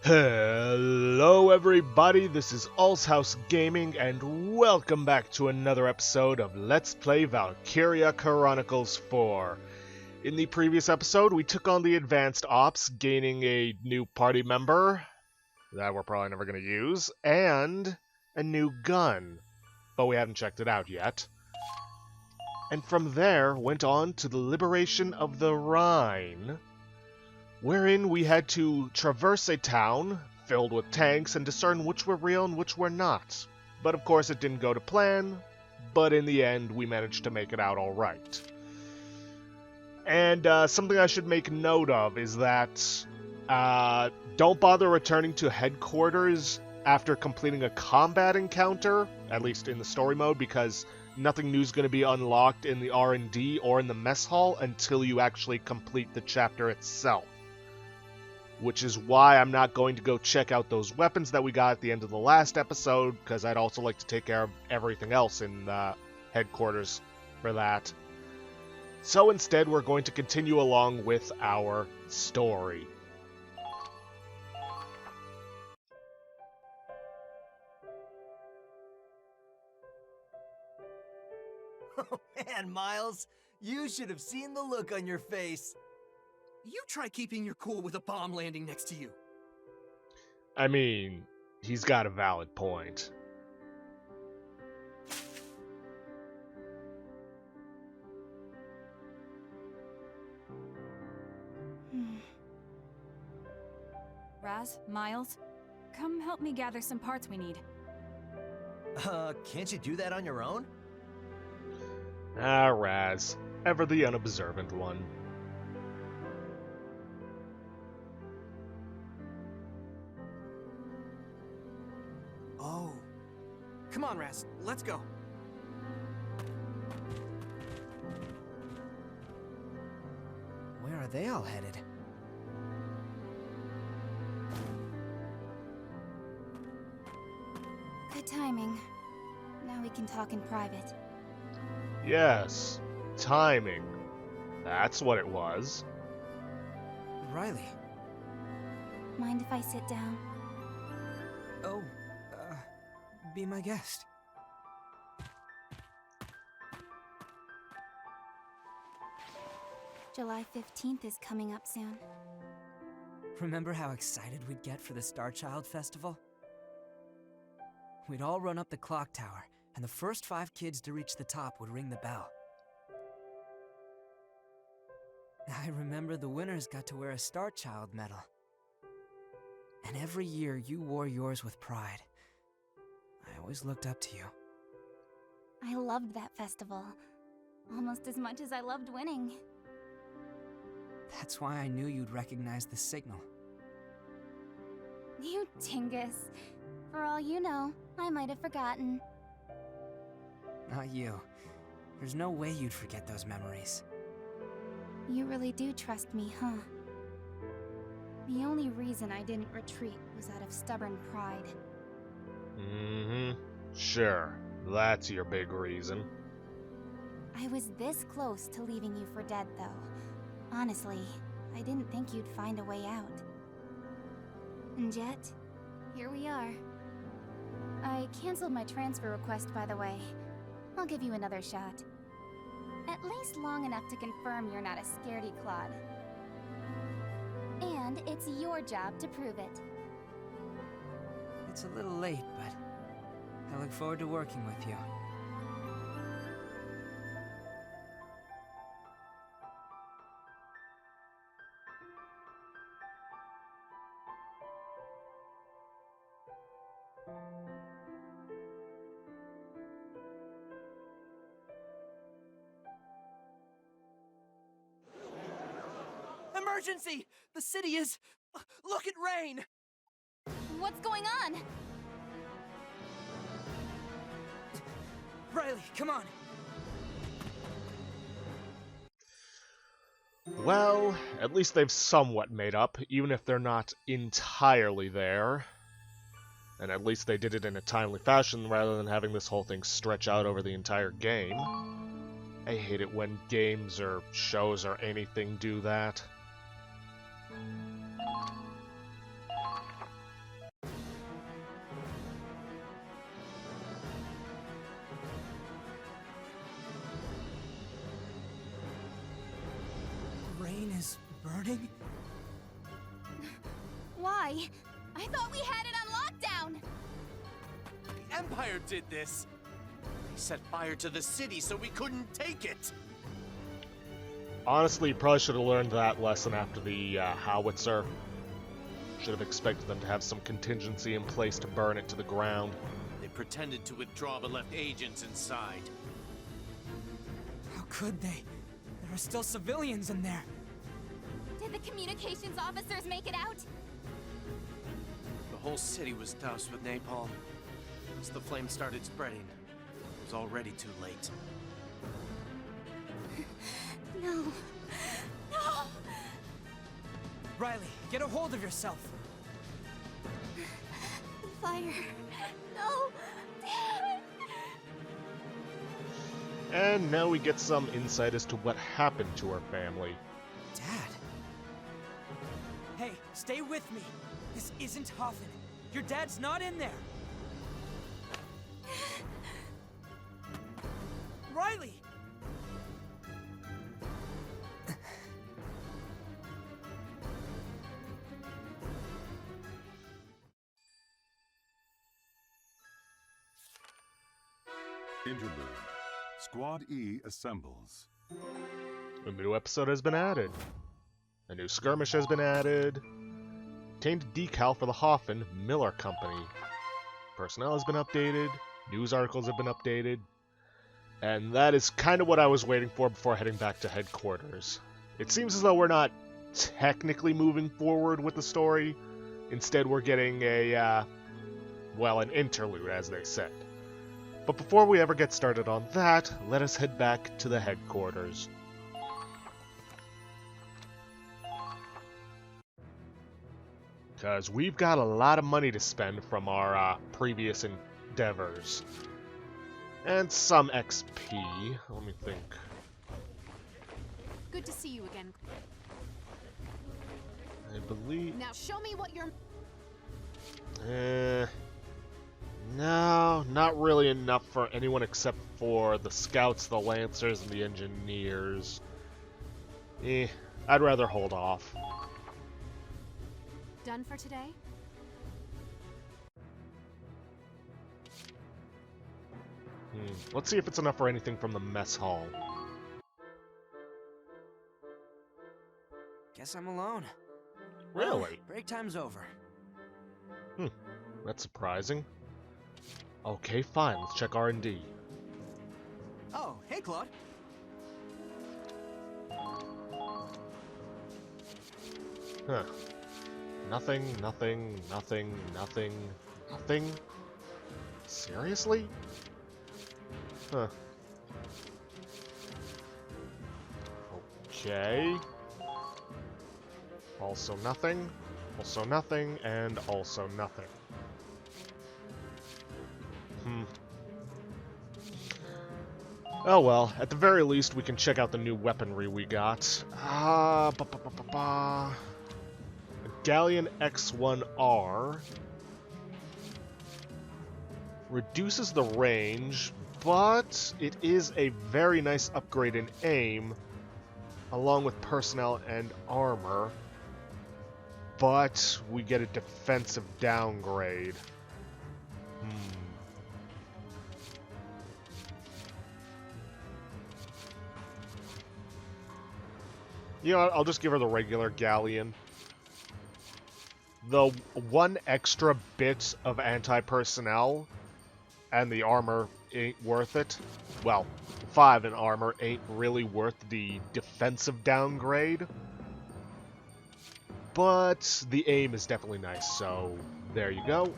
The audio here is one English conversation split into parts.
Hello everybody, this is House Gaming, and welcome back to another episode of Let's Play Valkyria Chronicles 4. In the previous episode, we took on the Advanced Ops, gaining a new party member that we're probably never going to use, and a new gun, but we haven't checked it out yet. And from there, went on to the liberation of the Rhine, wherein we had to traverse a town filled with tanks and discern which were real and which were not. But of course it didn't go to plan, but in the end we managed to make it out alright. And something I should make note of is that don't bother returning to headquarters after completing a combat encounter, at least in the story mode, because nothing new is going to be unlocked in the R&D or in the mess hall until you actually complete the chapter itself. Which is why I'm not going to go check out those weapons that we got at the end of the last episode, because I'd also like to take care of everything else in headquarters for that. So instead, we're going to continue along with our story. Oh man, Miles, you should have seen the look on your face. You try keeping your cool with a bomb landing next to you. I mean, he's got a valid point. Raz, Miles, come help me gather some parts we need. Can't you do that on your own? Ah, Raz, ever the unobservant one. Oh. Come on, Raz, let's go. Where are they all headed? Good timing. Now we can talk in private. Yes, timing. That's what it was. Riley. Mind if I sit down? Oh, be my guest. July 15th is coming up soon. Remember how excited we'd get for the Star Child Festival? We'd all run up the clock tower, and the first 5 kids to reach the top would ring the bell. I remember the winners got to wear a Star Child medal. And every year you wore yours with pride. I always looked up to you. I loved that festival. Almost as much as I loved winning. That's why I knew you'd recognize the signal. You dingus. For all you know, I might have forgotten. Not you. There's no way you'd forget those memories. You really do trust me, huh? The only reason I didn't retreat was out of stubborn pride. Mm-hmm. Sure. That's your big reason. I was this close to leaving you for dead, though. Honestly, I didn't think you'd find a way out. And yet, here we are. I canceled my transfer request, by the way. I'll give you another shot. At least long enough to confirm you're not a scaredy clod. And it's your job to prove it. It's a little late, but I look forward to working with you. Emergency! The city is... Look at rain! What's going on? Riley, come on! Well, at least they've somewhat made up, even if they're not entirely there. And at least they did it in a timely fashion rather than having this whole thing stretch out over the entire game. I hate it when games or shows or anything do that. burning? Why? I thought we had it on lockdown! The Empire did this! They set fire to the city so we couldn't take it! Honestly, you probably should have learned that lesson after the howitzer. Should have expected them to have some contingency in place to burn it to the ground. They pretended to withdraw but left agents inside. How could they? There are still civilians in there. Did the communications officers make it out? The whole city was doused with napalm. As the flames started spreading, it was already too late. No. No! Riley, get a hold of yourself. Fire. No! Damn it! And now we get some insight as to what happened to her family. Dad? Hey, stay with me. This isn't Hafen. Your dad's not in there. Riley! Interlude. Squad E assembles. A new episode has been added. A new skirmish has been added. Obtained a decal for the Hafen Miller Company. Personnel has been updated. News articles have been updated. And that is kind of what I was waiting for before heading back to headquarters. It seems as though we're not technically moving forward with the story. Instead, we're getting an interlude, as they said. But before we ever get started on that, let us head back to the headquarters. Because we've got a lot of money to spend from our previous endeavors. And some XP. Let me think. Good to see you again. I believe... Now show me what you're... No, not really enough for anyone except for the scouts, the lancers, and the engineers. I'd rather hold off. Done for today? Let's see if it's enough for anything from the mess hall. Guess I'm alone. Really? Well, break time's over. That's surprising. Okay, fine. Let's check R&D. Oh, hey, Claude. Huh. Nothing, nothing, nothing, nothing, nothing? Seriously? Huh. Okay. Also nothing, and also nothing. Oh well, at the very least we can check out the new weaponry we got. A Galleon X1R. Reduces the range, but it is a very nice upgrade in aim, along with personnel and armor. But we get a defensive downgrade. You know what, I'll just give her the regular Galleon. The one extra bit of anti-personnel and the armor ain't worth it. Well, 5 in armor ain't really worth the defensive downgrade. But the aim is definitely nice, so there you go.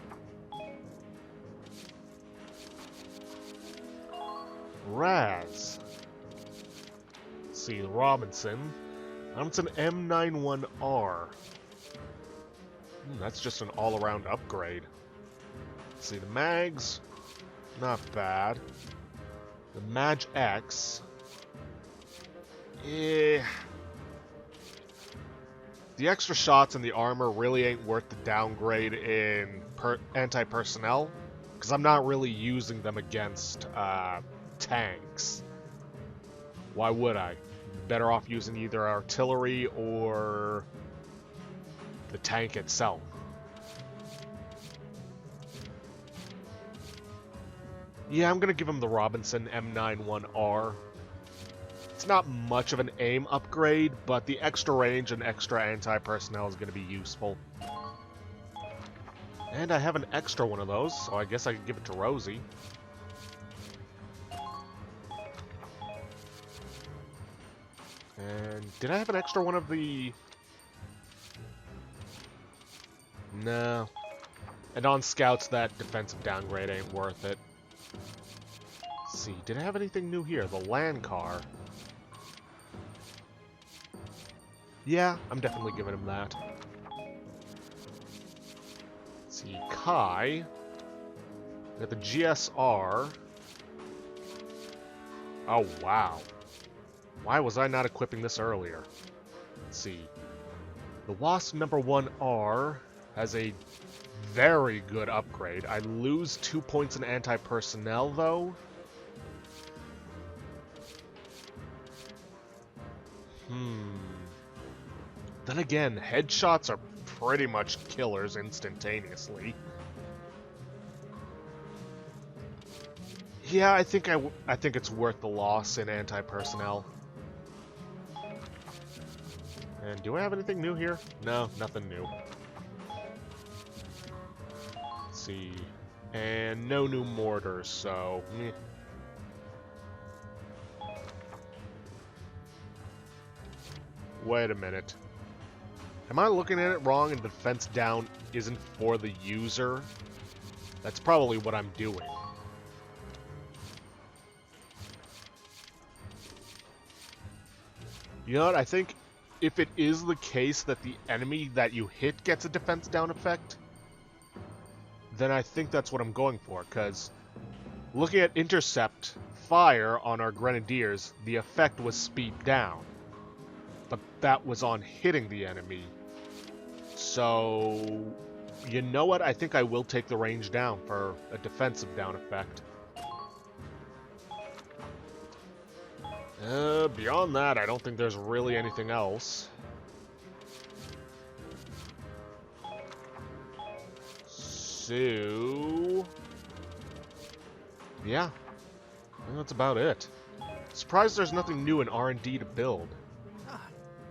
Raz. Let's see, Robinson. It's an M91R. That's just an all-around upgrade. Let's see, the mags. Not bad. The Mag X. The extra shots and the armor really ain't worth the downgrade in anti-personnel, because I'm not really using them against tanks. Why would I? better off using either artillery or the tank itself. Yeah, I'm gonna give him the Robinson M91R. It's not much of an aim upgrade, but the extra range and extra anti-personnel is gonna be useful. And I have an extra one of those, so I guess I could give it to Rosie. And did I have an extra one of the... No. And on scouts, that defensive downgrade ain't worth it. Let's see, did I have anything new here? The land car. Yeah, I'm definitely giving him that. Let's see, Kai. We got the GSR. Oh, wow. Why was I not equipping this earlier? Let's see. The Wasp number 1R has a very good upgrade. I lose 2 points in anti-personnel, though. Then again, headshots are pretty much killers instantaneously. Yeah, I think it's worth the loss in anti-personnel. And do I have anything new here? No, nothing new. Let's see. And no new mortars, so... meh. Wait a minute. Am I looking at it wrong and defense down isn't for the user? That's probably what I'm doing. You know what? I think if it is the case that the enemy that you hit gets a defense down effect, then I think that's what I'm going for, because looking at intercept fire on our grenadiers, the effect was speed down. But that was on hitting the enemy. So, you know what? I think I will take the range down for a defensive down effect. Beyond that, I don't think there's really anything else. So... yeah. I think that's about it. Surprised there's nothing new in R&D to build.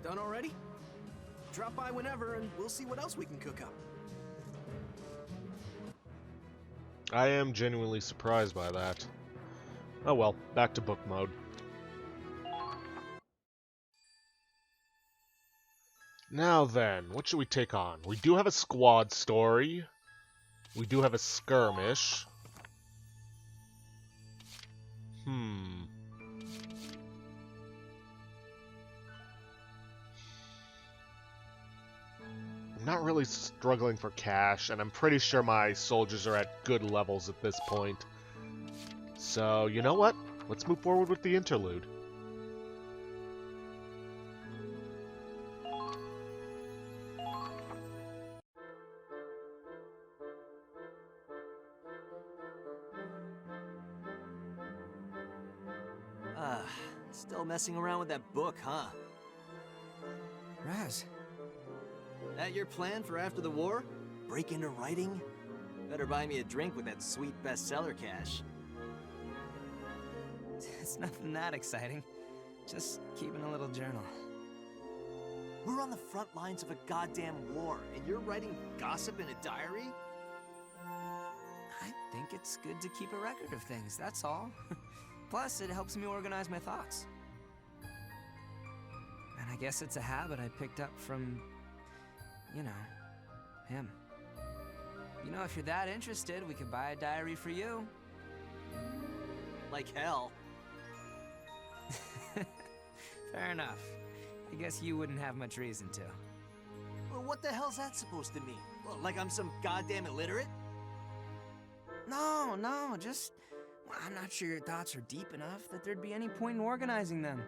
Done already? Drop by whenever and we'll see what else we can cook up. I am genuinely surprised by that. Oh well, back to book mode. Now then, what should we take on? We do have a squad story. We do have a skirmish. I'm not really struggling for cash, and I'm pretty sure my soldiers are at good levels at this point. So, you know what? Let's move forward with the interlude. Still messing around with that book, huh? Raz. That your plan for after the war? Break into writing? Better buy me a drink with that sweet bestseller cash. It's nothing that exciting. Just keeping a little journal. We're on the front lines of a goddamn war, and you're writing gossip in a diary? I think it's good to keep a record of things, that's all. Plus, it helps me organize my thoughts. And I guess it's a habit I picked up from, you know, him. You know, if you're that interested, we could buy a diary for you. Like hell. Fair enough. I guess you wouldn't have much reason to. Well, what the hell's that supposed to mean? Well, like I'm some goddamn illiterate? No, just... well, I'm not sure your thoughts are deep enough that there'd be any point in organizing them.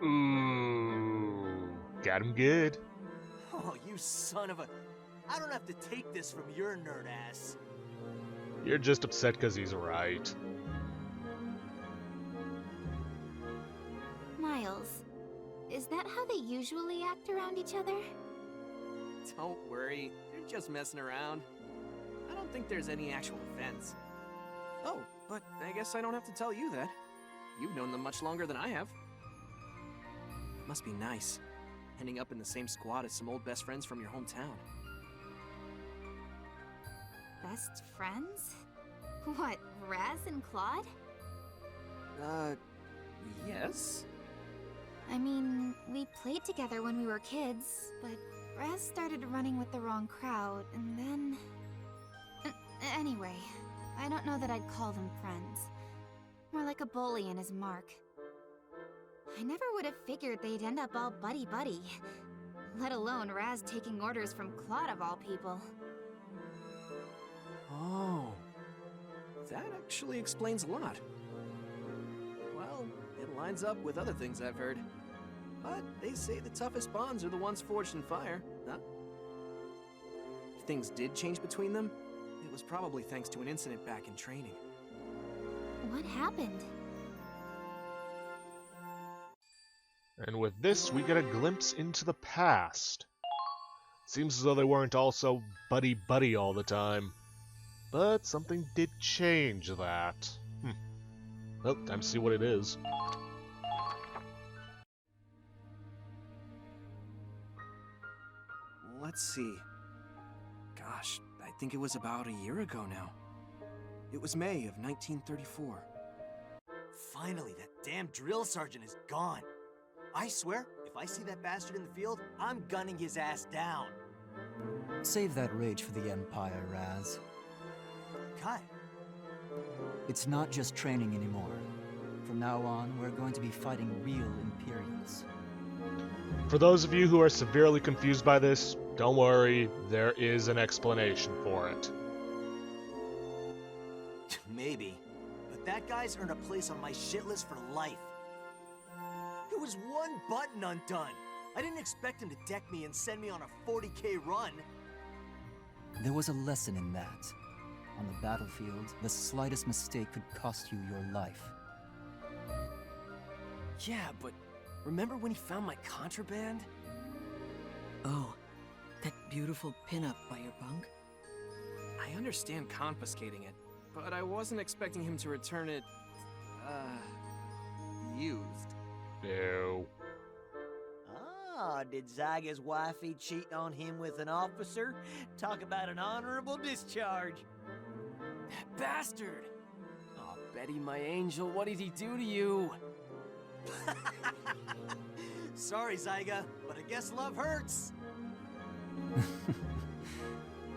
Ooh, got him good. Oh, you son of a... I don't have to take this from your nerd ass. You're just upset because he's right. Miles, Is that how they usually act around each other? Don't worry, they're just messing around. I don't think there's any actual offense. Oh, but I guess I don't have to tell you that. You've known them much longer than I have. Must be nice, ending up in the same squad as some old best friends from your hometown. Best friends? What, Raz and Claude? Yes? I mean, we played together when we were kids, but Raz started running with the wrong crowd, and then... Anyway, I don't know that I'd call them friends. More like a bully and his mark. I never would have figured they'd end up all buddy-buddy. Let alone Raz taking orders from Claude of all people. Oh, that actually explains a lot. Well, it lines up with other things I've heard. But they say the toughest bonds are the ones forged in fire, huh? If things did change between them, it was probably thanks to an incident back in training. What happened? And with this, we get a glimpse into the past. Seems as though they weren't all so buddy-buddy all the time. But something did change that. Well, time to see what it is. Let's see. Gosh, I think it was about a year ago now. It was May of 1934. Finally, that damn drill sergeant is gone. I swear, if I see that bastard in the field, I'm gunning his ass down. Save that rage for the Empire, Raz. Kai, It's not just training anymore. From now on, we're going to be fighting real Imperials. For those of you who are severely confused by this, don't worry, there is an explanation for it. maybe. But that guy's earned a place on my shit list for life. It was one button undone. I didn't expect him to deck me and send me on a 40K run. There was a lesson in that. On the battlefield, the slightest mistake could cost you your life. Yeah, but remember when he found my contraband? Oh, that beautiful pinup by your bunk? I understand confiscating it, but I wasn't expecting him to return it, used. No. Ah, did Zyga's wifey cheat on him with an officer? Talk about an honorable discharge. That bastard! Oh, Betty, my angel, what did he do to you? Sorry, Zyga, but I guess love hurts.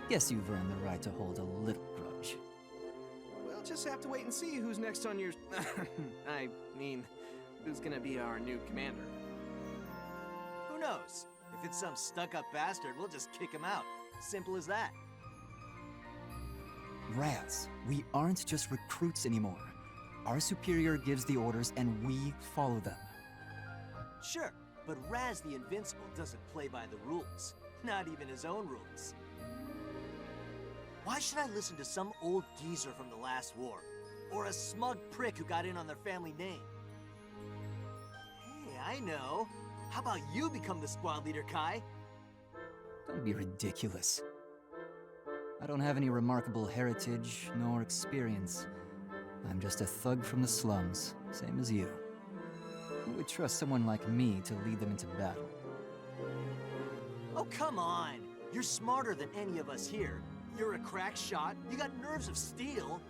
Guess you've earned the right to hold a little grudge. We'll just have to wait and see who's next on your... I mean, who's gonna be our new commander. Who knows? If it's some stuck-up bastard, we'll just kick him out. Simple as that. Raz, we aren't just recruits anymore. Our superior gives the orders and we follow them. Sure, but Raz the Invincible doesn't play by the rules. Not even his own rules. Why should I listen to some old geezer from the last war? Or a smug prick who got in on their family name? Hey, I know. How about you become the squad leader, Kai? Don't be ridiculous. I don't have any remarkable heritage nor experience. I'm just a thug from the slums, same as you. Who would trust someone like me to lead them into battle? Oh, come on. You're smarter than any of us here. You're a crack shot. You got nerves of steel.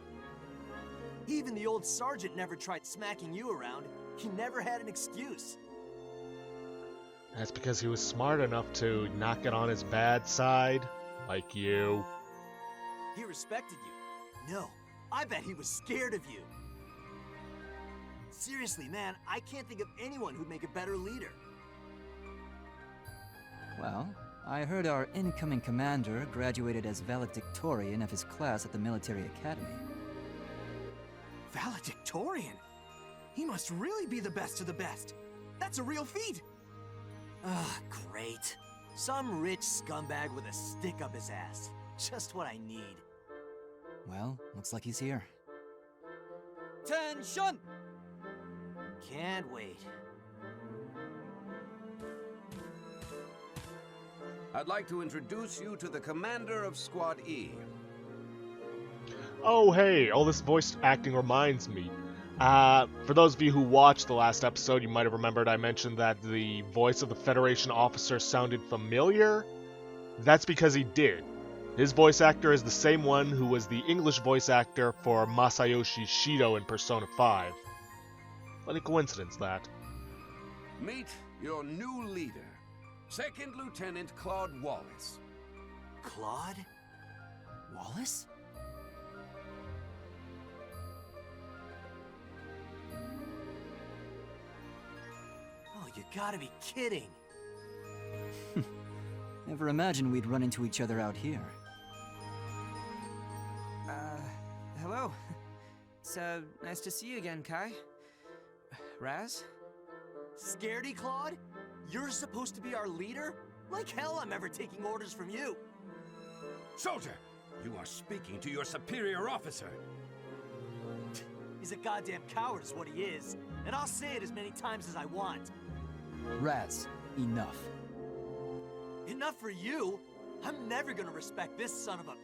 Even the old sergeant never tried smacking you around. He never had an excuse. That's because he was smart enough to not get on his bad side, like you. He respected you. No, I bet he was scared of you. Seriously, man, I can't think of anyone who'd make a better leader. Well, I heard our incoming commander graduated as valedictorian of his class at the military academy. Valedictorian? He must really be the best of the best. That's a real feat. Ah, great. Some rich scumbag with a stick up his ass. Just what I need. Well, looks like he's here. Tension! Can't wait. I'd like to introduce you to the commander of Squad E. Oh, hey, all this voice acting reminds me. For those of you who watched the last episode, you might have remembered I mentioned that the voice of the Federation officer sounded familiar. That's because he did. His voice actor is the same one who was the English voice actor for Masayoshi Shido in Persona 5. Funny coincidence, that. Meet your new leader, Second Lieutenant Claude Wallace. Claude? Wallace? Oh, you gotta be kidding. Never imagined we'd run into each other out here. Hello. It's, nice to see you again, Kai. Raz? Scaredy, Claude? You're supposed to be our leader? Like hell I'm ever taking orders from you. Soldier, you are speaking to your superior officer. He's a goddamn coward is what he is. And I'll say it as many times as I want. Raz, enough. Enough for you? I'm never gonna respect this son of a...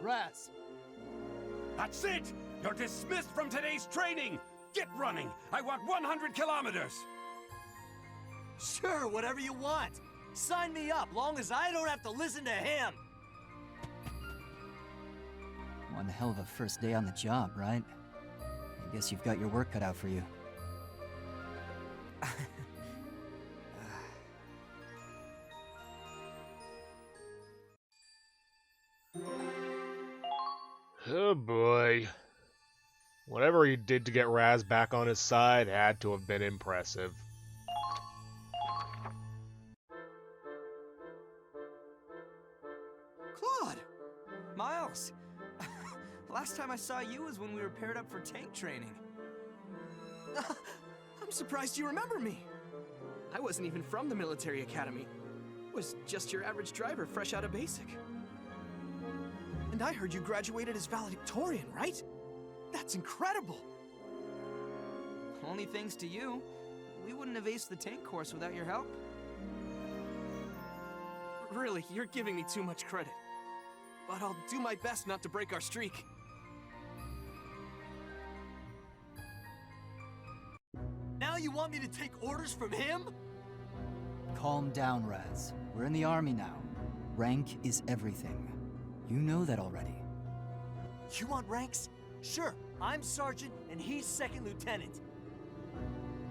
Raz! That's it! You're dismissed from today's training! Get running! I want 100 kilometers! Sure, whatever you want. Sign me up, long as I don't have to listen to him. One hell of a first day on the job, right? I guess you've got your work cut out for you. Oh boy. Whatever he did to get Raz back on his side had to have been impressive. Claude! Miles! Last time I saw you was when we were paired up for tank training. I'm surprised you remember me. I wasn't even from the military academy. I was just your average driver fresh out of basic. And I heard you graduated as valedictorian, right? That's incredible! Only thanks to you. We wouldn't have aced the tank course without your help. Really, you're giving me too much credit. But I'll do my best not to break our streak. Now you want me to take orders from him? Calm down, Raz. We're in the army now. Rank is everything. You know that already. You want ranks? Sure, I'm sergeant and he's second lieutenant.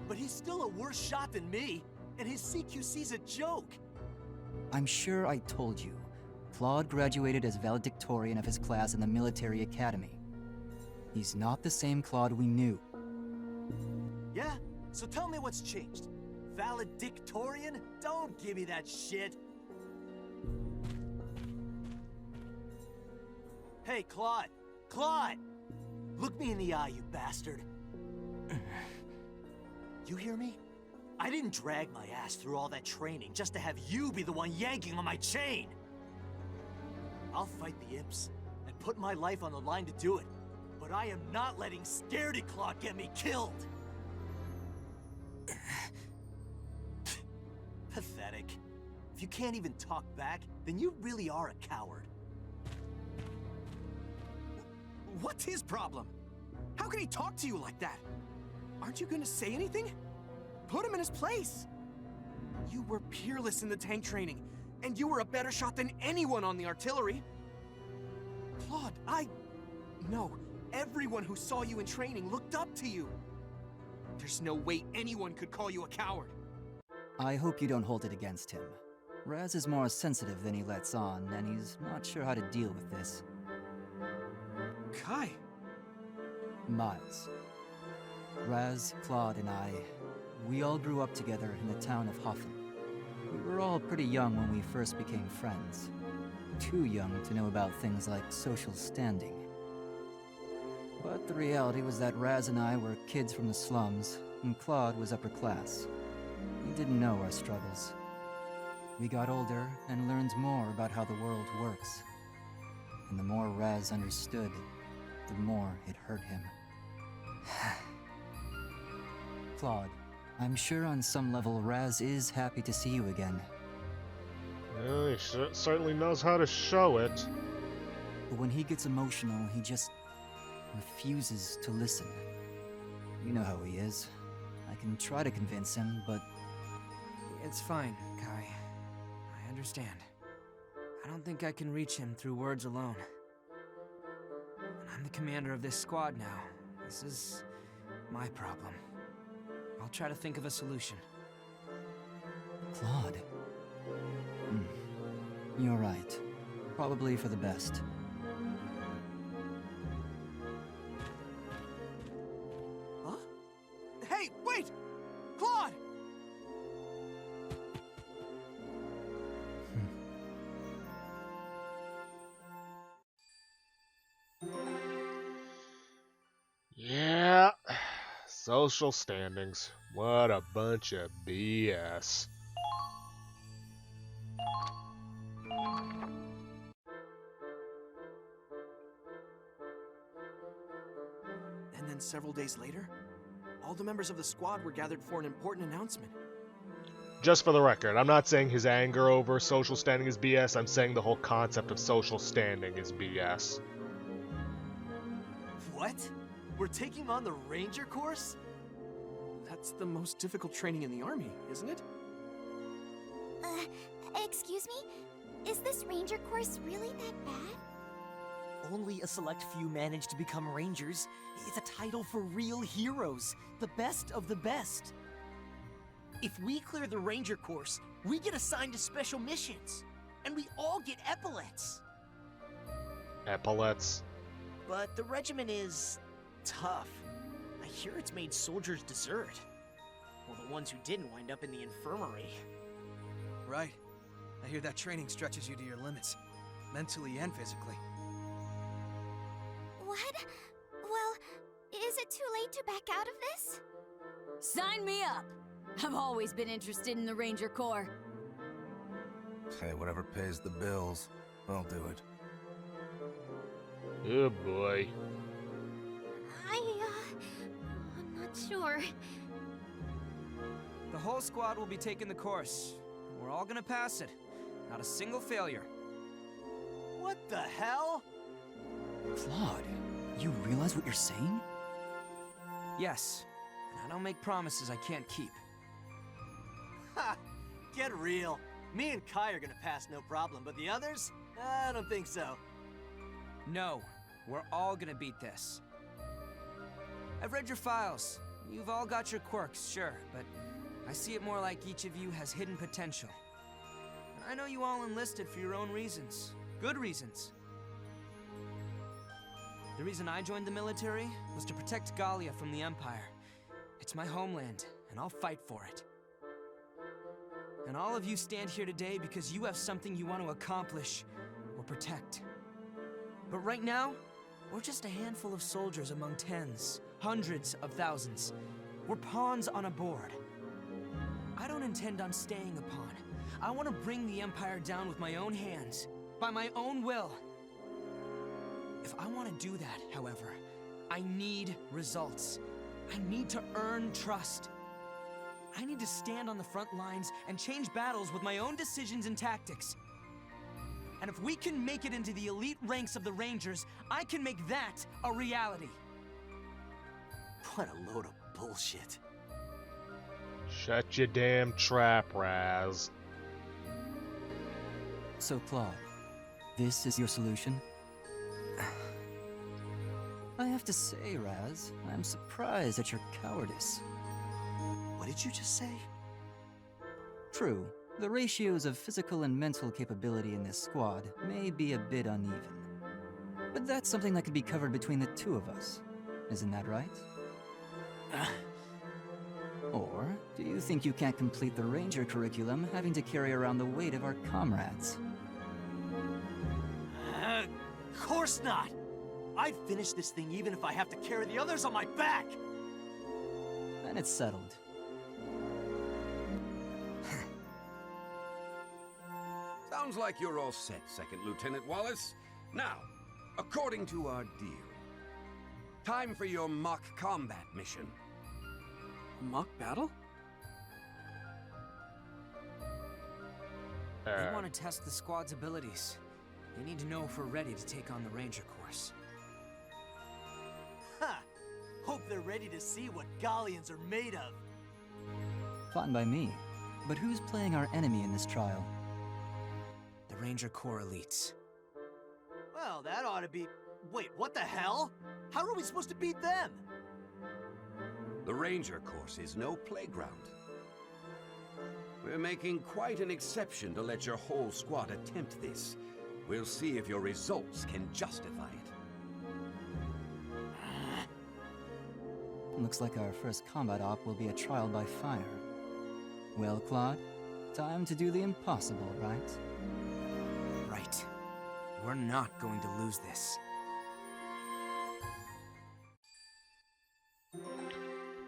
But he's still a worse shot than me, and his CQC's a joke. I'm sure I told you. Claude graduated as valedictorian of his class in the military academy. He's not the same Claude we knew. Yeah? So tell me what's changed. Valedictorian? Don't give me that shit. Hey, Claude! Claude! Look me in the eye, you bastard. You hear me? I didn't drag my ass through all that training just to have you be the one yanking on my chain. I'll fight the imps and put my life on the line to do it, but I am not letting Scaredy Claude get me killed. Pathetic. If you can't even talk back, then you really are a coward. What's his problem? How can he talk to you like that? Aren't you gonna say anything? Put him in his place! You were peerless in the tank training, and you were a better shot than anyone on the artillery. Claude, No, everyone who saw you in training looked up to you. There's no way anyone could call you a coward. I hope you don't hold it against him. Raz is more sensitive than he lets on, and he's not sure how to deal with this. Kai. Miles. Raz, Claude, and we all grew up together in the town of Hafen. We were all pretty young when we first became friends. Too young to know about things like social standing. But the reality was that Raz and I were kids from the slums, and Claude was upper class. He didn't know our struggles. We got older and learned more about how the world works. And the more Raz understood, the more it hurt him. Claude, I'm sure on some level Raz is happy to see you again. Well, he certainly knows how to show it. But when he gets emotional, he just refuses to listen. You know how he is. I can try to convince him, but... It's fine, Kai. I understand. I don't think I can reach him through words alone. And I'm the commander of this squad now. This is my problem. I'll try to think of a solution. Claude. You're right. Probably for the best. Huh? Hey, wait! Claude! Yeah. Social standings. What a bunch of BS. And then several days later, all the members of the squad were gathered for an important announcement. Just for the record, I'm not saying his anger over social standing is BS, I'm saying the whole concept of social standing is BS. What? We're taking on the Ranger course? That's the most difficult training in the army, isn't it? Excuse me? Is this ranger course really that bad? Only a select few manage to become Rangers. It's a title for real heroes, the best of the best. If we clear the Ranger course, we get assigned to special missions, and we all get epaulets. Epaulets. But the regiment is tough. I hear it's made soldiers desert. Well, the ones who didn't wind up in the infirmary. Right. I hear that training stretches you to your limits, mentally and physically. What? Well, is it too late to back out of this? Sign me up! I've always been interested in the Ranger Corps. Hey, whatever pays the bills, I'll do it. Oh boy. I'm not sure. The whole squad will be taking the course. We're all gonna pass it. Not a single failure. What the hell? Claude, you realize what you're saying? Yes. And I don't make promises I can't keep. Ha! Get real. Me and Kai are gonna pass no problem, but the others? I don't think so. No. We're all gonna beat this. I've read your files. You've all got your quirks, sure, but I see it more like each of you has hidden potential. And I know you all enlisted for your own reasons. Good reasons. The reason I joined the military was to protect Gallia from the Empire. It's my homeland, and I'll fight for it. And all of you stand here today because you have something you want to accomplish or protect. But right now, we're just a handful of soldiers among tens, hundreds of thousands. We're pawns on a board. I don't intend on staying a pawn. I want to bring the Empire down with my own hands, by my own will. If I want to do that, however, I need results. I need to earn trust. I need to stand on the front lines and change battles with my own decisions and tactics. And if we can make it into the elite ranks of the Rangers, I can make that a reality. What a load of bullshit. Shut your damn trap, Raz. So, Claude, this is your solution? I have to say, Raz, I'm surprised at your cowardice. What did you just say? True, the ratios of physical and mental capability in this squad may be a bit uneven. But that's something that could be covered between the two of us. Isn't that right? Or do you think you can't complete the Ranger curriculum having to carry around the weight of our comrades? Of course not! I'd finish this thing even if I have to carry the others on my back! Then it's settled. Sounds like you're all set, Second Lieutenant Wallace. Now, according to our deal, time for your mock combat mission. A mock battle? They want to test the squad's abilities. They need to know if we're ready to take on the Ranger course. Ha! Hope they're ready to see what Galleons are made of. Fine by me. But who's playing our enemy in this trial? The Ranger Corps elites. Well, that ought to be... Wait, what the hell? How are we supposed to beat them? The Ranger course is no playground. We're making quite an exception to let your whole squad attempt this. We'll see if your results can justify it. Looks like our first combat op will be a trial by fire. Well, Claude, time to do the impossible, right? Right. We're not going to lose this.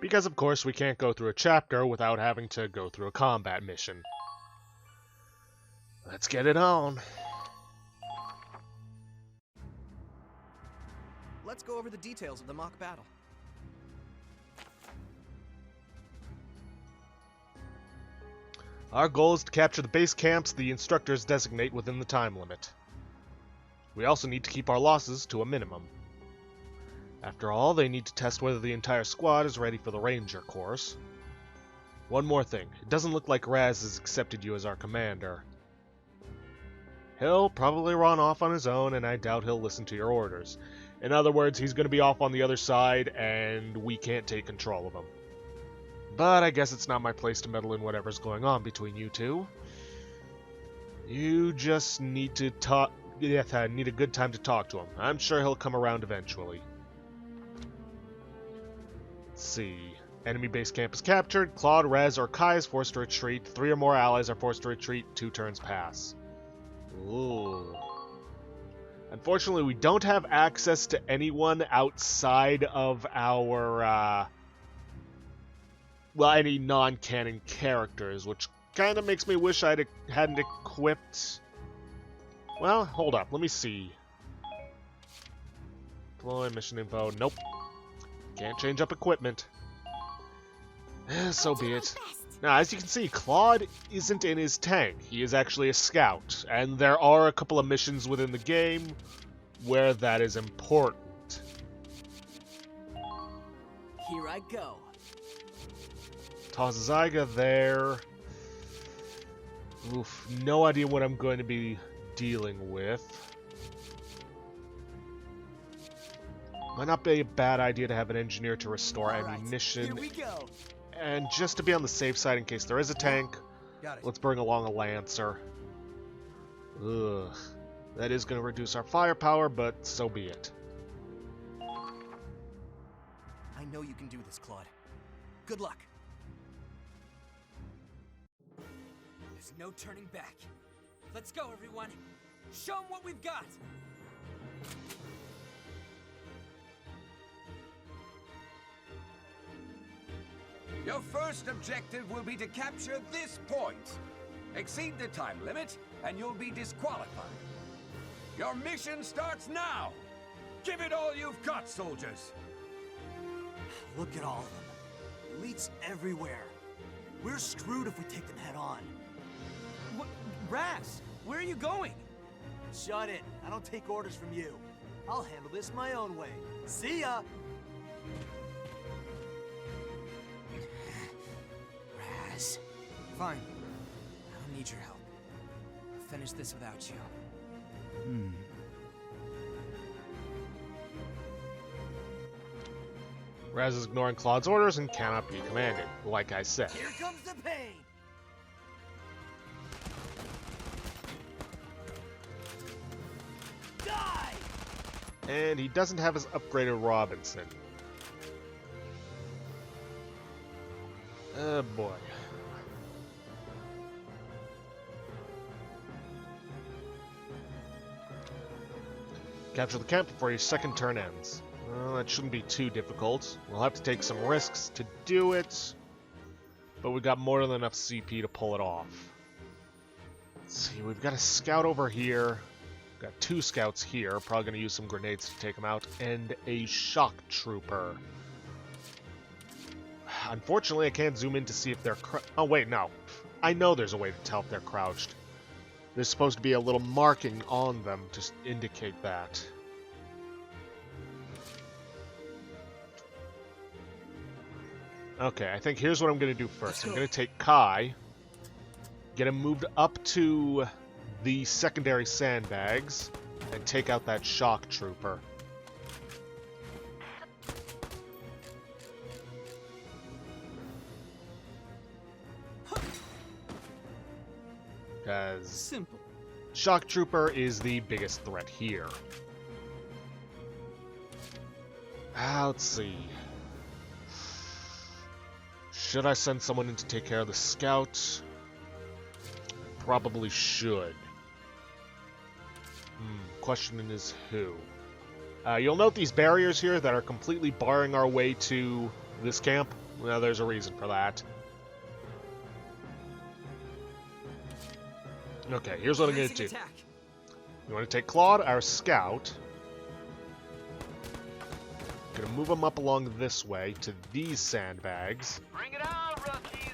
Because of course we can't go through a chapter without having to go through a combat mission. Let's get it on. Let's go over the details of the mock battle. Our goal is to capture the base camps the instructors designate within the time limit. We also need to keep our losses to a minimum. After all, they need to test whether the entire squad is ready for the Ranger course. One more thing, it doesn't look like Raz has accepted you as our commander. He'll probably run off on his own, and I doubt he'll listen to your orders. In other words, he's going to be off on the other side, and we can't take control of him. But I guess it's not my place to meddle in whatever's going on between you two. You just need to need a good time to talk to him. I'm sure he'll come around eventually. Let's see. Enemy base camp is captured. Claude, Rez, or Kai is forced to retreat. 3 or more allies are forced to retreat. 2 turns pass. Ooh. Unfortunately, we don't have access to anyone outside of our, well, any non-canon characters, which kind of makes me wish I hadn't equipped... Well, hold up. Let me see. Deploy, mission info. Nope. Can't change up equipment. So be it. Now, as you can see, Claude isn't in his tank. He is actually a scout, and there are a couple of missions within the game where that is important. Here I go. Toss Zyga there. Oof, no idea what I'm going to be dealing with. Might not be a bad idea to have an engineer to restore ammunition. Here we go. And just to be on the safe side in case there is a tank, let's bring along a Lancer. Ugh. That is going to reduce our firepower, but so be it. I know you can do this, Claude. Good luck. There's no turning back. Let's go, everyone. Show them what we've got. Your first objective will be to capture this point. Exceed the time limit, and you'll be disqualified. Your mission starts now. Give it all you've got, soldiers. Look at all of them. Elites everywhere. We're screwed if we take them head on. What? Raz, where are you going? Shut it. I don't take orders from you. I'll handle this my own way. See ya! Raz. Fine. I don't need your help. I'll finish this without you. Raz is ignoring Claude's orders and cannot be commanded, like I said. Here comes the pain! Die! And he doesn't have his upgraded Robinson. Oh boy. Capture the camp before your second turn ends. Well, that shouldn't be too difficult. We'll have to take some risks to do it, but we've got more than enough CP to pull it off. Let's see, we've got a scout over here. We've got 2 scouts here, probably going to use some grenades to take them out, and a shock trooper. Unfortunately, I can't zoom in to see if they're oh wait, no. I know there's a way to tell if they're crouched. There's supposed to be a little marking on them to indicate that. Okay, I think here's what I'm going to do first. I'm going to take Kai, get him moved up to the secondary sandbags, and take out that shock trooper. Because Simple. shock trooper is the biggest threat here. Let's see. Should I send someone in to take care of the scout? Probably should. Question is who? You'll note these barriers here that are completely barring our way to this camp. Well, there's a reason for that. Okay, here's what I'm going to do. You want to take Claude, our scout. Going to move him up along this way to these sandbags. Bring it on, rookies!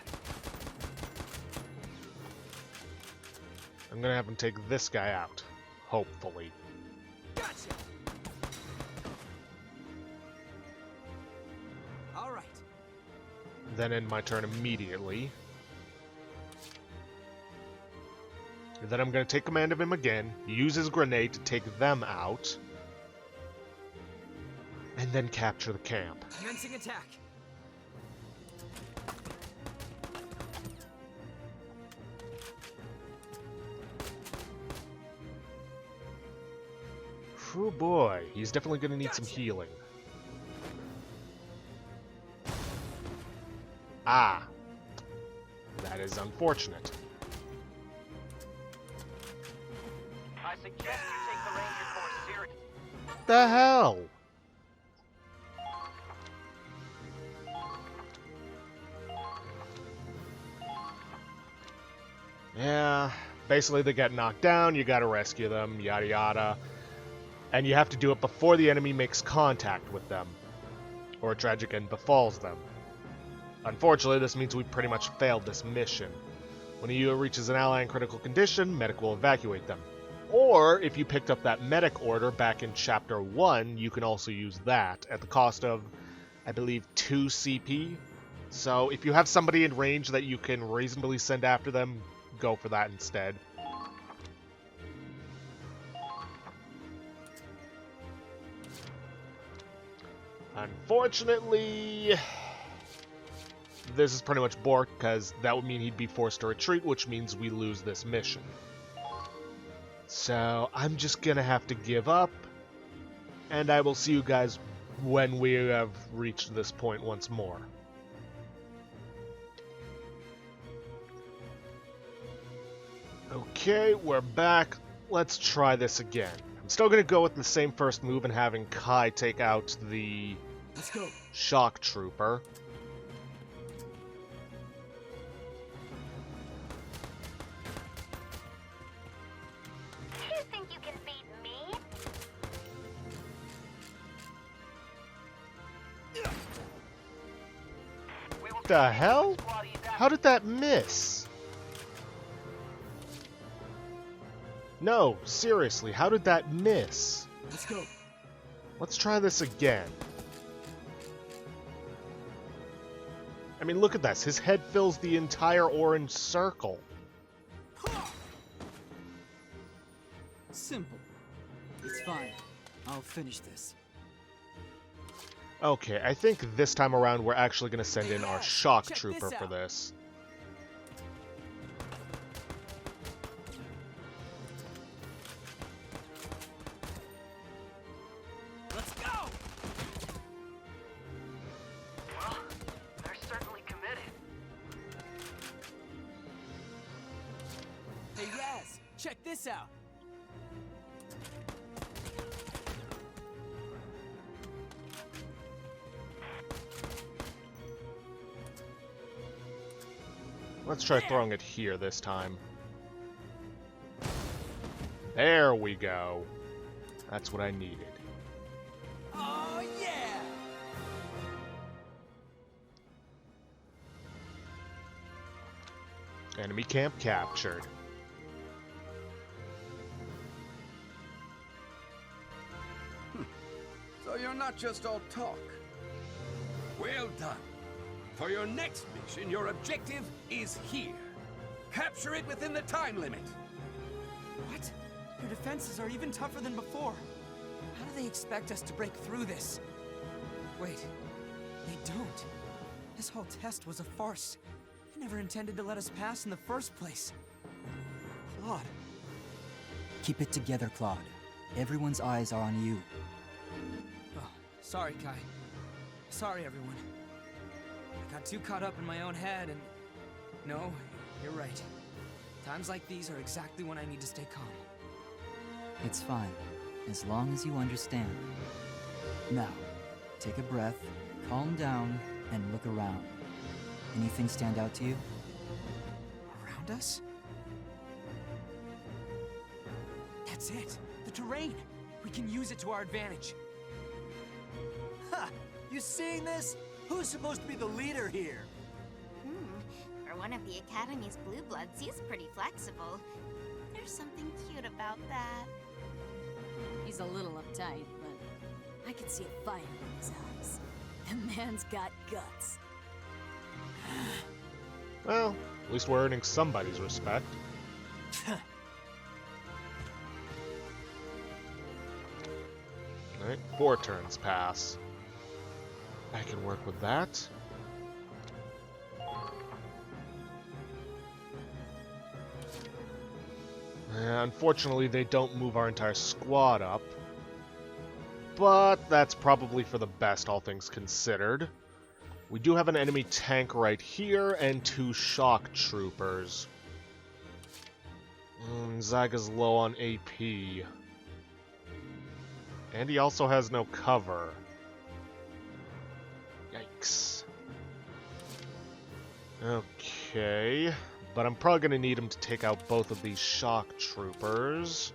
I'm going to have him take this guy out. Hopefully. Gotcha. All right. Then end my turn immediately. And then I'm going to take command of him again, use his grenade to take them out, and then capture the camp. Commencing attack. Oh boy, he's definitely going to need some healing. Ah. That is unfortunate. I suggest you take the Ranger Corps seriously. The hell? Yeah, basically they get knocked down, you gotta rescue them, yada yada. And you have to do it before the enemy makes contact with them, or a tragic end befalls them. Unfortunately, this means we pretty much failed this mission. When a UA reaches an ally in critical condition, medic will evacuate them. Or, if you picked up that medic order back in Chapter 1, you can also use that, at the cost of, I believe, 2 CP. So, if you have somebody in range that you can reasonably send after them, go for that instead. Unfortunately, this is pretty much Bork, because that would mean he'd be forced to retreat, which means we lose this mission. So, I'm just gonna have to give up, and I will see you guys when we have reached this point once more. Okay, we're back. Let's try this again. I'm still gonna go with the same first move and having Kai take out the shock trooper. You think you can beat me? The hell? How did that miss? No, seriously, how did that miss? Let's go. Let's try this again. I mean, look at this. His head fills the entire orange circle. Simple. It's fine. I'll finish this. Okay, I think this time around we're actually going to send in our shock trooper for this. Let's go! Well, they're certainly committed. Hey, Raz, check this out. Let's try throwing it here this time. There we go. That's what I needed. Oh, yeah! Enemy camp captured. So you're not just all talk. Well done. For your next mission, your objective is here. Capture it within the time limit. What? Your defenses are even tougher than before. How do they expect us to break through this? Wait, they don't. This whole test was a farce. They never intended to let us pass in the first place. Claude. Keep it together, Claude. Everyone's eyes are on you. Oh, sorry, Kai. Sorry, everyone. I got too caught up in my own head and... No, you're right. Times like these are exactly when I need to stay calm. It's fine, as long as you understand. Now, take a breath, calm down, and look around. Anything stand out to you? Around us? That's it. The terrain. We can use it to our advantage. Ha! You seeing this? Who's supposed to be the leader here? For one of the Academy's blue bloods, he's pretty flexible. There's something cute about that. He's a little uptight, but I can see a fire in his eyes. The man's got guts. Well, at least we're earning somebody's respect. Alright, 4 turns pass. I can work with that. Unfortunately, they don't move our entire squad up. But that's probably for the best, all things considered. We do have an enemy tank right here and 2 shock troopers. Zyga's low on AP. And he also has no cover. Yikes. Okay. But I'm probably going to need him to take out both of these shock troopers.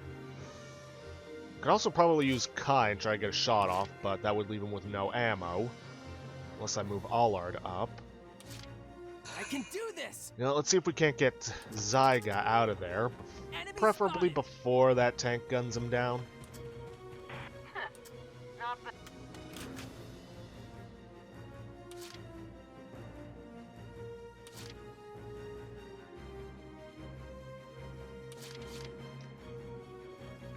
Could also probably use Kai and try to get a shot off, but that would leave him with no ammo. Unless I move Allard up. I can do this! You know, let's see if we can't get Zyga out of there. Preferably before that tank guns him down.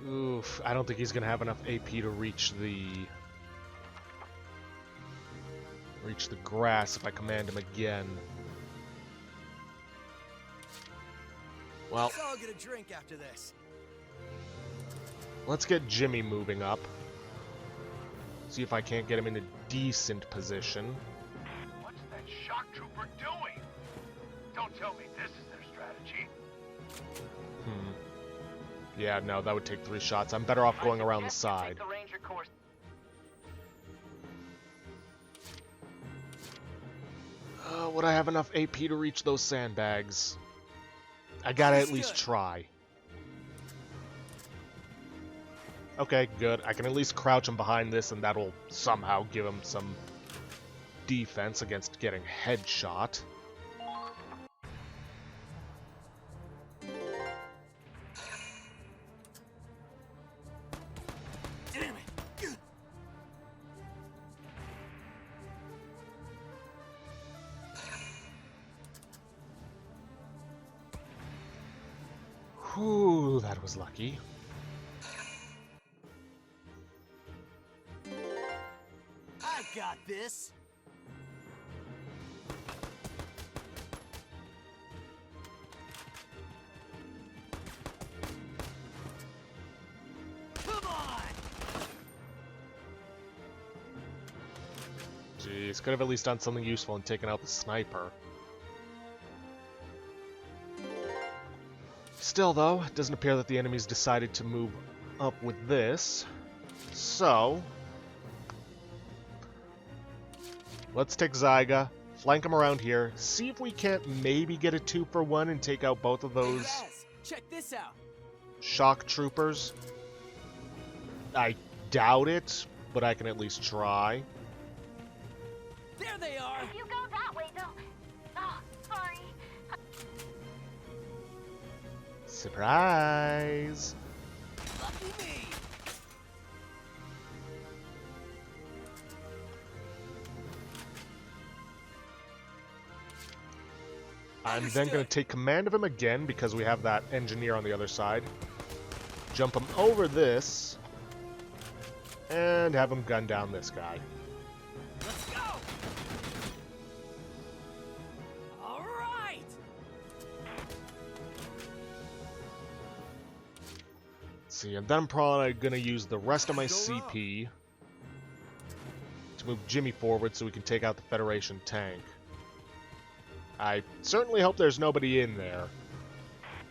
Oof, I don't think he's gonna have enough AP to reach the grass if I command him again. Well, Let's all get a drink after this. Let's get Jimmy moving up. See if I can't get him in a decent position. What's that shock trooper doing? Don't tell me this is their strategy. Yeah, no, that would take 3 shots. I'm better off going around the side. The Ranger course. Would I have enough AP to reach those sandbags? I gotta at least try. Okay, good. I can at least crouch him behind this, and that'll somehow give him some defense against getting headshot. Whew, that was lucky. I got this. Come on. Jeez, could have at least done something useful and taken out the sniper. Still, though, it doesn't appear that the enemy's decided to move up with this. So, let's take Zyga, flank him around here, see if we can't maybe get a 2-for-1 and take out both of those Check this out. shock troopers. I doubt it, but I can at least try. There they are. If you go that way, though. Oh, sorry. Surprise! Lucky me. I'm then going to take command of him again because we have that engineer on the other side. Jump him over this. And have him gun down this guy. Let's go! All right! Let's see, and then I'm probably going to use the rest of my CP to move Jimmy forward so we can take out the Federation tank. I certainly hope there's nobody in there.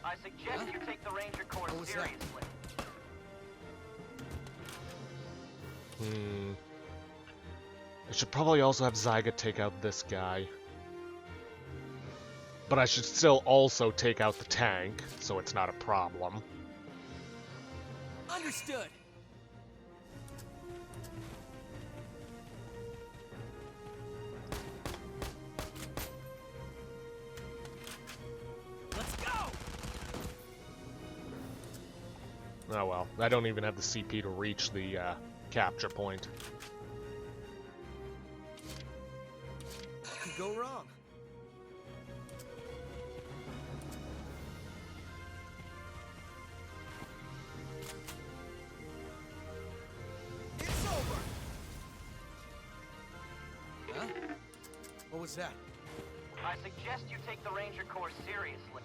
I suggest you take the Ranger course seriously. I should probably also have Zyga take out this guy. But I should still also take out the tank, so it's not a problem. Understood. Let's go! Oh well, I don't even have the CP to reach the capture point. What could go wrong? It's over! Huh? What was that? I suggest you take the Ranger course seriously.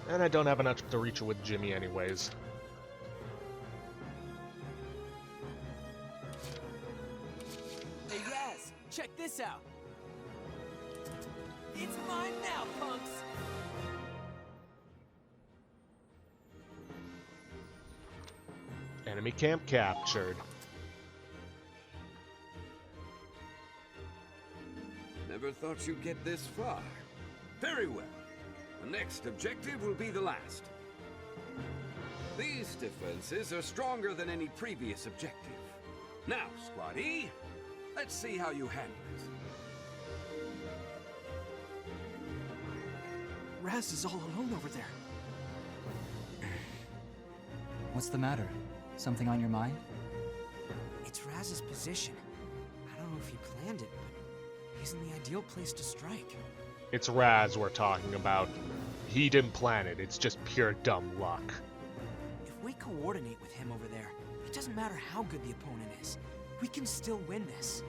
And I don't have enough to reach it with Jimmy anyways. Hey Raz, check this out. It's mine now, punks! Enemy camp captured. Never thought you'd get this far. Very well. The next objective will be the last. These defenses are stronger than any previous objective. Now, Squad E, let's see how you handle it. Raz is all alone over there. What's the matter? Something on your mind? It's Raz's position. I don't know if he planned it, but he's in the ideal place to strike. It's Raz we're talking about. He didn't plan it, it's just pure dumb luck. If we coordinate with him over there, it doesn't matter how good the opponent is. We can still win this.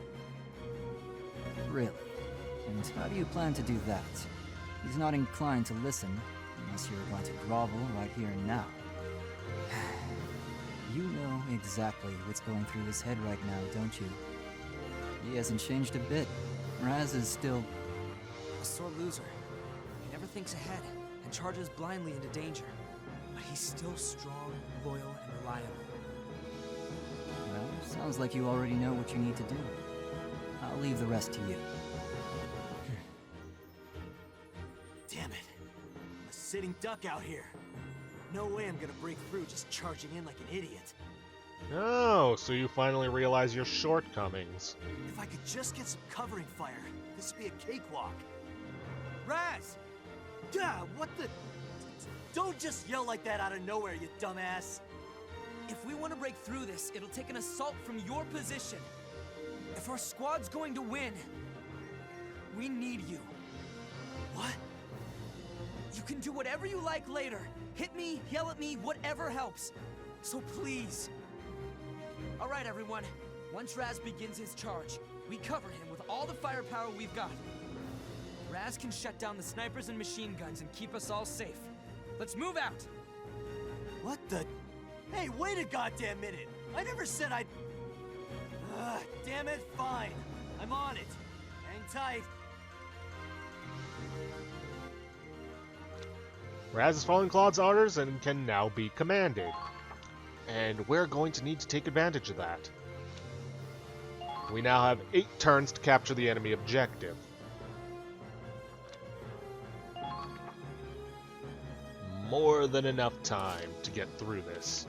Really? And how do you plan to do that? He's not inclined to listen, unless you're going to grovel right here and now. You know exactly what's going through his head right now, don't you? He hasn't changed a bit. Raz is still a sore loser. He never thinks ahead and charges blindly into danger. But he's still strong, loyal, and reliable. Well, sounds like you already know what you need to do. I'll leave the rest to you. Damn it. I'm a sitting duck out here. No way I'm gonna break through just charging in like an idiot. Oh, so you finally realize your shortcomings. If I could just get some covering fire, this would be a cakewalk. Raz! Gah, what the... Don't just yell like that out of nowhere, you dumbass! If we want to break through this, it'll take an assault from your position. If our squad's going to win, we need you. What? You can do whatever you like later. Hit me, yell at me, whatever helps. So please. All right, everyone. Once Raz begins his charge, we cover him with all the firepower we've got. Raz can shut down the snipers and machine guns and keep us all safe. Let's move out. What the... Hey, wait a goddamn minute! I never said I'd... damn it, fine. I'm on it. Hang tight. Raz is following Claude's orders and can now be commanded. And we're going to need to take advantage of that. We now have 8 turns to capture the enemy objective. More than enough time to get through this.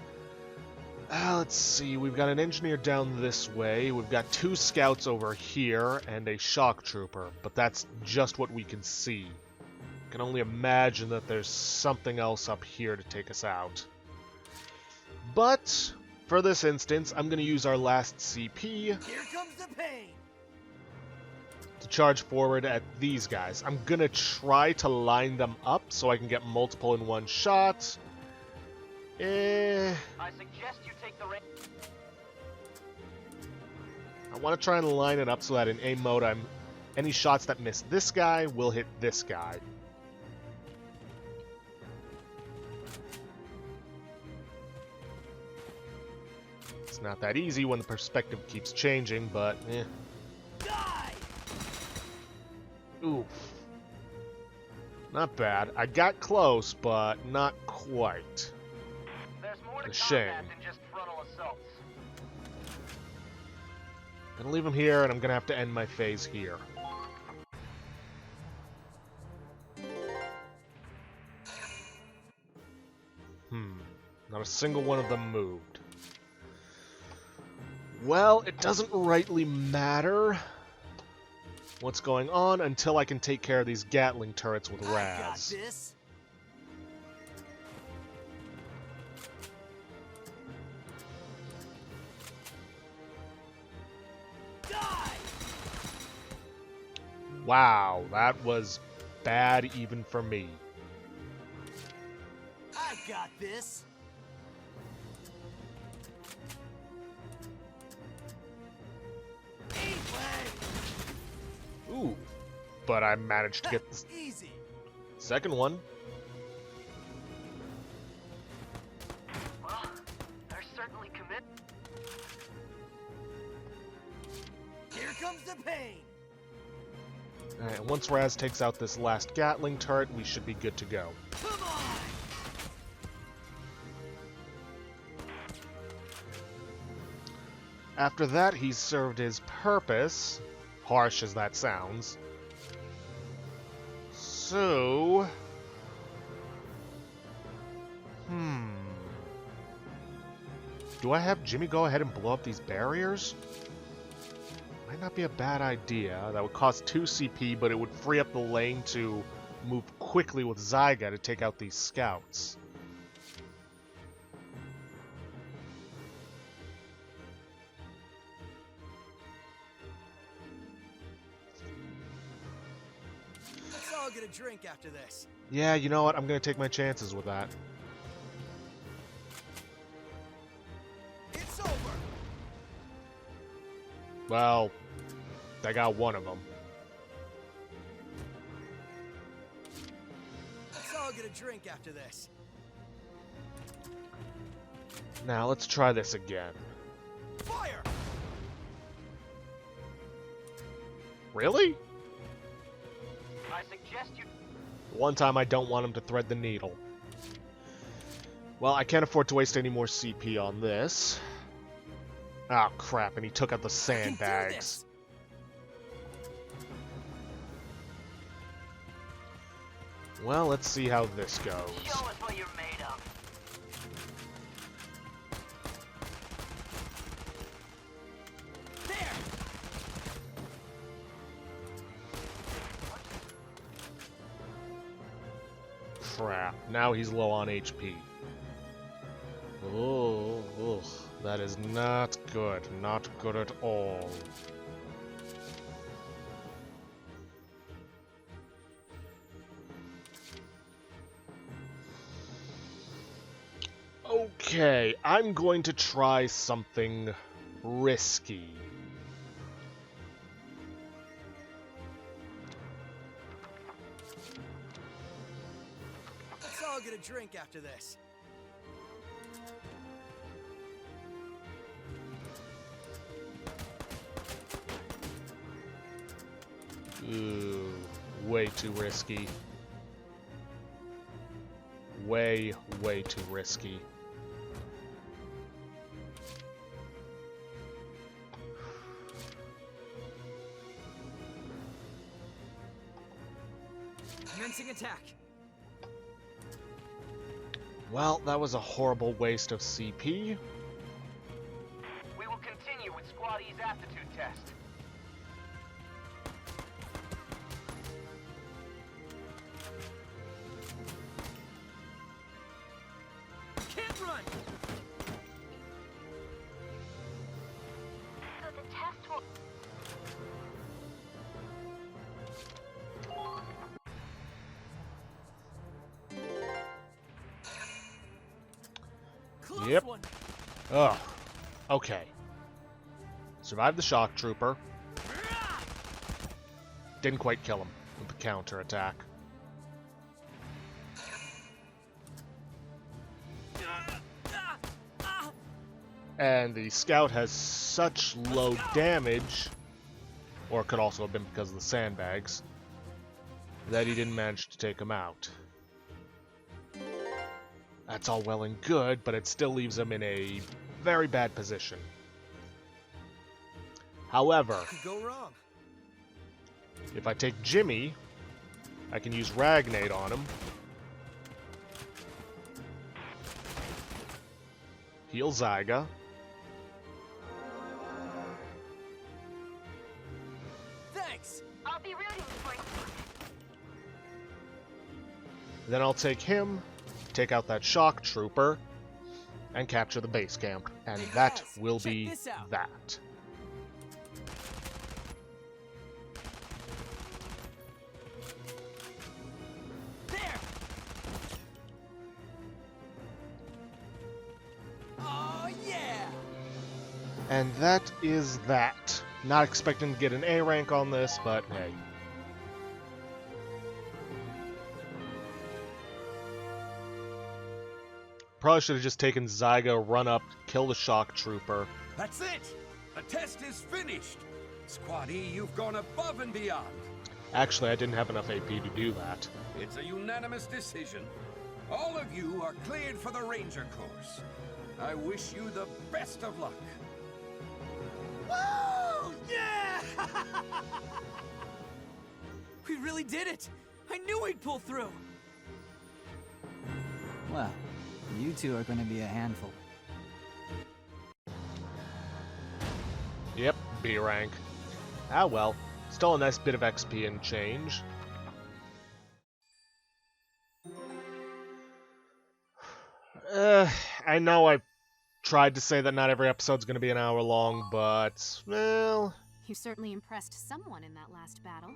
Let's see, we've got an engineer down this way, we've got 2 scouts over here, and a shock trooper, but that's just what we can see. I can only imagine that there's something else up here to take us out. But, for this instance, I'm going to use our last CP. Here comes the pain! to charge forward at these guys. I'm gonna try to line them up so I can get multiple in one shot. I suggest you take the range. I want to try and line it up so that in aim mode, any shots that miss this guy will hit this guy. It's not that easy when the perspective keeps changing, but eh. Oof. Not bad. I got close, but not quite. There's more to A shame. combat than just frontal assaults. I'm gonna leave him here, and I'm gonna have to end my phase here. Not a single one of them moved. Well, it doesn't rightly matter what's going on until I can take care of these Gatling turrets with Raz. I got this. Wow, that was bad even for me. I got this. Ooh, but I managed to get the Easy. second one. Well, they're certainly commit. Here comes the pain. Alright, once Raz takes out this last Gatling turret, we should be good to go. Come on. After that, he's served his purpose, harsh as that sounds. So... Do I have Jimmy go ahead and blow up these barriers? Might not be a bad idea. That would cost 2 CP, but it would free up the lane to move quickly with Zyga to take out these scouts. Let's all get a drink after this. Yeah, you know what? I'm going to take my chances with that. It's over. Well, I got one of them. Let's all get a drink after this. Now, let's try this again. Fire! Really? I suggest you. One time I don't want him to thread the needle. Well, I can't afford to waste any more CP on this. Oh, crap, and he took out the sandbags. Well, let's see how this goes. Show us what you're made of. There. Crap, now he's low on HP. Oh, ugh, that is not good. Not good at all. Okay, I'm going to try something risky. Let's all get a drink after this. Ooh, way too risky. Way too risky. Commencing attack. Well, that was a horrible waste of CP. We will continue with Squad E's aptitude test. Can't run. So the test will... Yep. Ugh. Okay. Survived the shock trooper. Didn't quite kill him with the counter attack. And the scout has such low damage, or it could also have been because of the sandbags, that he didn't manage to take him out. That's all well and good, but it still leaves him in a very bad position. However, Could go wrong. if I take Jimmy, I can use Ragnade on him. Heal Zyga. Thanks. I'll be rooting for you. Then I'll take him, take out that shock trooper, and capture the base camp. And Hey, that Raz, will check be this out. that. There. Oh yeah. And that is that. Not expecting to get an A rank on this, but hey. Probably should have just taken Zyga, run up, kill the shock trooper. That's it! The test is finished! Squad E, you've gone above and beyond. Actually, I didn't have enough AP to do that. It's a unanimous decision. All of you are cleared for the Ranger course. I wish you the best of luck. Woo! Yeah! We really did it! I knew we'd pull through! Well, you two are going to be a handful. Yep, B rank. Ah well, still a nice bit of XP and change. I know I tried to say that not every episode's going to be an hour long, but, well... You certainly impressed someone in that last battle.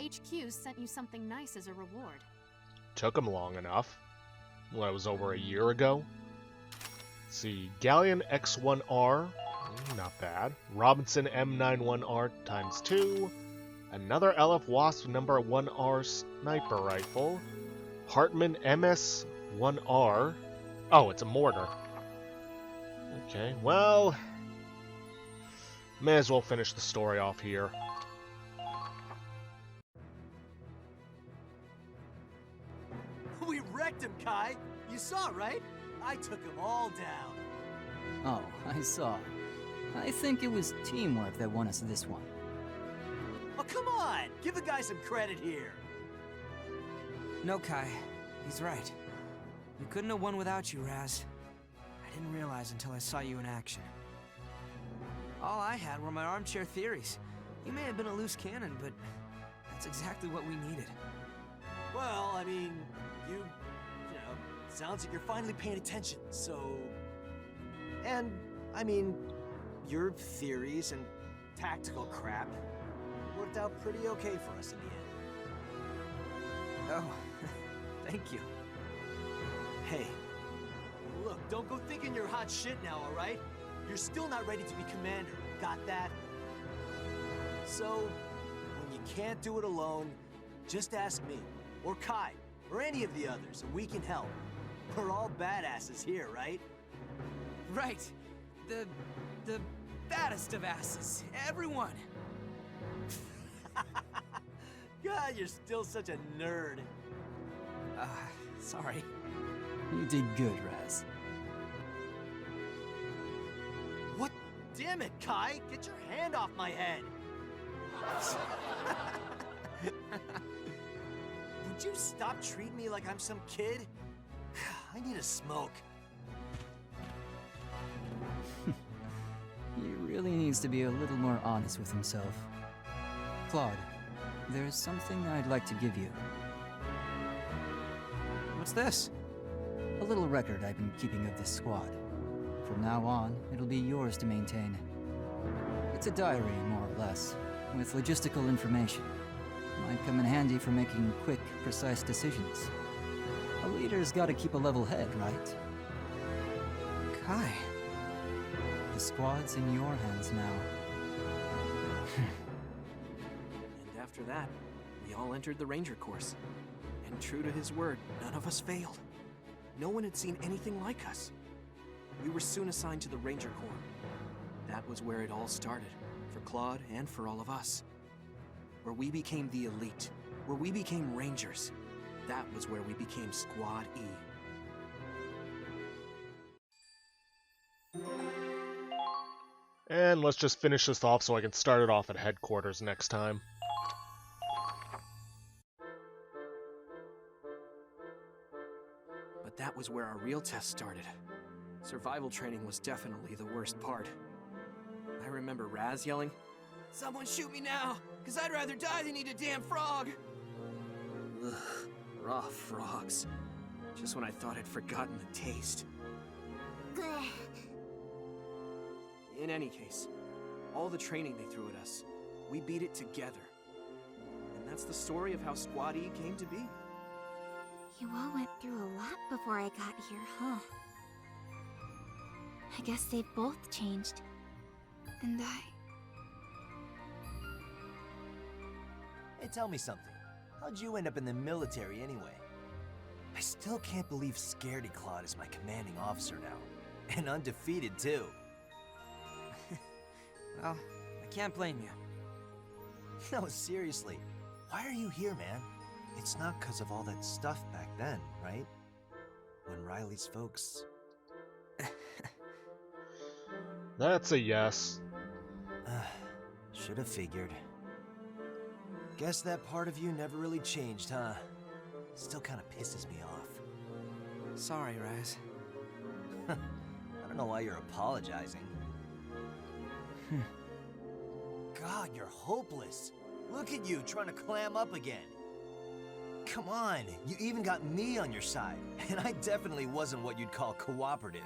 HQ sent you something nice as a reward. Took him long enough. Well, that was over a year ago. Let's see, Galleon X1R, not bad. Robinson M91R ×2. Another LF Wasp number 1R sniper rifle. Hartman MS1R. Oh, it's a mortar. Okay, well... may as well finish the story off here. We wrecked him, Kai. You saw, right? I took them all down. Oh, I saw. I think it was teamwork that won us this one. Oh, come on! Give the guy some credit here. No, Kai. He's right. We couldn't have won without you, Raz. I didn't realize until I saw you in action. All I had were my armchair theories. You may have been a loose cannon, but that's exactly what we needed. Well, I mean, you know, sounds like you're finally paying attention, so... And, I mean, your theories and tactical crap worked out pretty okay for us in the end. Oh, thank you. Hey, look, don't go thinking you're hot shit now, alright? You're still not ready to be commander, got that? So, when you can't do it alone, just ask me, or Kai, or any of the others, and we can help. We're all badasses here, right? Right. The baddest of asses. Everyone. God, you're still such a nerd. Sorry. You did good, Raz. What? Damn it, Kai! Get your hand off my head! Would you stop treating me like I'm some kid? I need a smoke. He really needs to be a little more honest with himself. Claude, there's something I'd like to give you. What's this? A little record I've been keeping of this squad. From now on, it'll be yours to maintain. It's a diary, more or less, with logistical information. Might come in handy for making quick, precise decisions. A leader's gotta keep a level head, right? Kai. The squad's in your hands now. And after that, we all entered the Ranger course. And true to his word, none of us failed. No one had seen anything like us. We were soon assigned to the Ranger Corps. That was where it all started, for Claude and for all of us. Where we became the elite, where we became Rangers. That was where we became Squad E. And let's just finish this off so I can start it off at headquarters next time. But that was where our real test started. Survival training was definitely the worst part. I remember Raz yelling, "Someone shoot me now, 'cause I'd rather die than eat a damn frog!" Ugh, raw frogs. Just when I thought I'd forgotten the taste. In any case, all the training they threw at us, we beat it together. And that's the story of how Squad E came to be. You all went through a lot before I got here, huh? I guess they've both changed. And Hey, tell me something. How'd you end up in the military anyway? I still can't believe Scaredy Claude is my commanding officer now. And undefeated, too. Well, I can't blame you. No, seriously. Why are you here, man? It's not because of all that stuff back then, right? When Riley's folks... That's a yes. Should have figured. Guess that part of you never really changed, huh? Still kind of pisses me off. Sorry, Raz. I don't know why you're apologizing. God, you're hopeless. Look at you trying to clam up again. Come on, you even got me on your side, and I definitely wasn't what you'd call cooperative.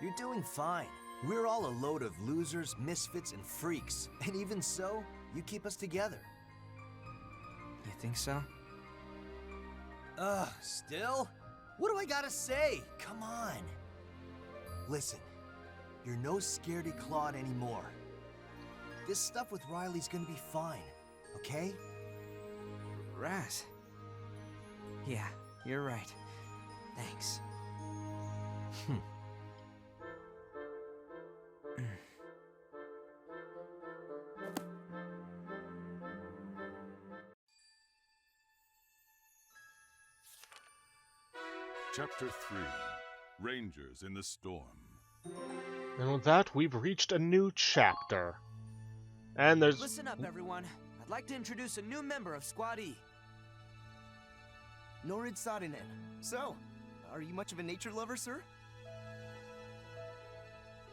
You're doing fine. We're all a load of losers, misfits, and freaks, and even so, you keep us together. You think so? Still? What do I gotta say? Come on. Listen, you're no Scaredy Claude anymore. This stuff with Riley's gonna be fine, okay? Raz. Yeah, you're right. Thanks. Chapter 3, Rangers in the Storm. And with that, we've reached a new chapter. And there's... Listen up, everyone. I'd like to introduce a new member of Squad E. Norid Sarinen. So, are you much of a nature lover, sir?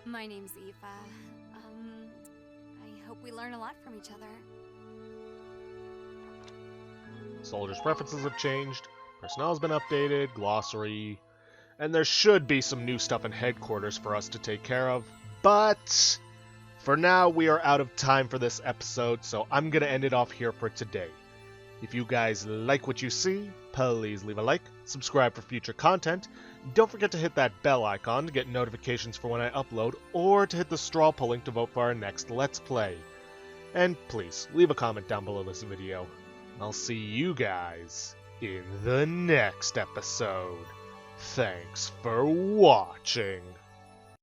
My name's Aoife. I hope we learn a lot from each other. Soldiers' preferences have changed, personnel's been updated, glossary, and there should be some new stuff in headquarters for us to take care of, but for now we are out of time for this episode, so I'm going to end it off here for today. If you guys like what you see, please leave a like, subscribe for future content, don't forget to hit that bell icon to get notifications for when I upload, or to hit the straw polling to vote for our next Let's Play. And please, leave a comment down below this video. I'll see you guys in the next episode. Thanks for watching.